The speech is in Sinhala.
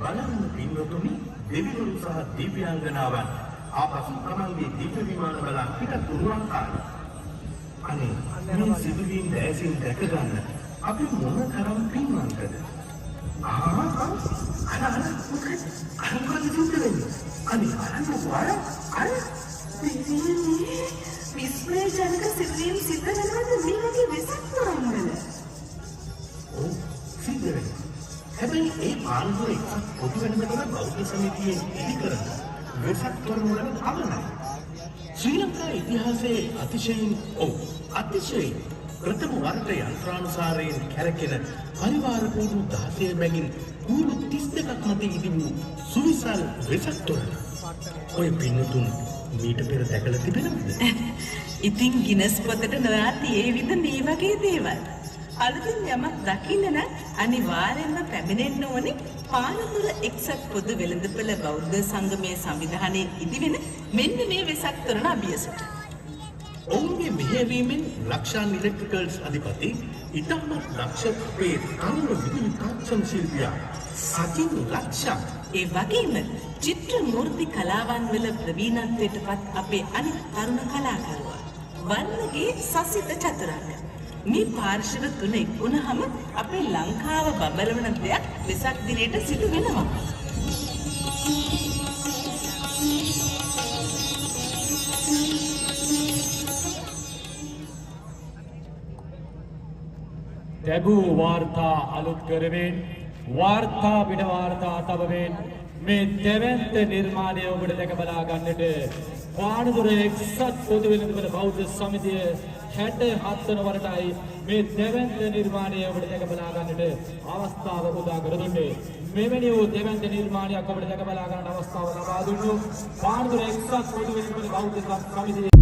බලන්න පින්වතුනි දෙවිවරු සහ දිව්‍යාංගනාවන් ආපසු තමන්ගේ දිව්‍ය විමාන වල පිටත් වුණා කාලේ. අනේ මේ සිදුවීම් දැසින් දැක ගන්න අපි මොන තරම් පින්වන්තද? විස්මයජනක සිදුවීම් සිද්ධ වෙනවද මේ වගේ වෙසක් තොරන්වල? ඔව් සිද්ධ වෙනවා. හැබැයි ඒ පාන්දුව එක්ක පොදු වෙනකොට බෞද්ධ සමිතියෙන් ඉදි කරන වෙසක් තොරන්වල පමණයි. ශ්‍රී ලංකා ඉතිහාසයේ අතිශයින් ප්‍රථම වරට යන්ත්‍රානුසාරයෙන් කැරකෙන පරිවාර කූඩු 16 බැගින් කූඩු 32ක් මත ඉදි වූ සුවිසල් වෙසක් තොරණ. ඔය පින්නතුන් මීට පෙර දැකලා තිබෙනවද? ඉතින් ගිනස් පොතට නොයාති ඒ විද මේ වගේ දේවල්. අලුතින් යමක් දකින්න නම් අනිවාර්යෙන්ම පැමිණෙන්න ඕනේ පානදුර එක්සත් පොදු වෙළඳපොළ බෞද්ධ සංගමයේ සංවිධානයේ ඉදිවෙන මෙන්න මේ වෙසක් තොරණ අභියසට. ඔවුන්ගේ මෙහෙයවීමෙන් ලක්ෂාන් ඉලෙක්ට්‍රිකල්ස් අධිපති ඉතාමත් දක්ෂ අපේ තරුණ විදුලි තාක්ෂණ ශිල්පියා සචින් ලක්ෂා. ඒ වගේම චිත්‍ර මූර්ති කලාවන් වල ප්‍රවීණත්වයටපත් අපේ අනිත් තරුණ කලාකරුවා වන්නගේ සසිත චතුරංග. මේ පාර්ශව තුන එක්වුණාම අපේ ලංකාව බබලවන දෙයක් වෙසක් දිනේට සිදු වෙනවා. තැබූ වාර්තා අලුත් කරමින් වාර්තා පිට වාර්තා තබමින් මේ දෙවන්ත නිර්මාණය ඔබට දැක බලා ගන්නට පානදුර එක්සත් පොදු වෙළඳපොළ බෞද්ධ සමිතිය 67 වන වරටයි මේ දෙවන්ත නිර්මාණය ඔබට දැක බලා ගන්නට අවස්ථාව උදා කර දුන්නේ. මෙවැනි වූ දෙවන්ත නිර්මාණයක් ඔබට දැක බලා ගන්නට අවස්ථාව ලබා දුන්නු පානදුර එක්සත් පොදු වෙළඳපොළ බෞද්ධ සමිතිය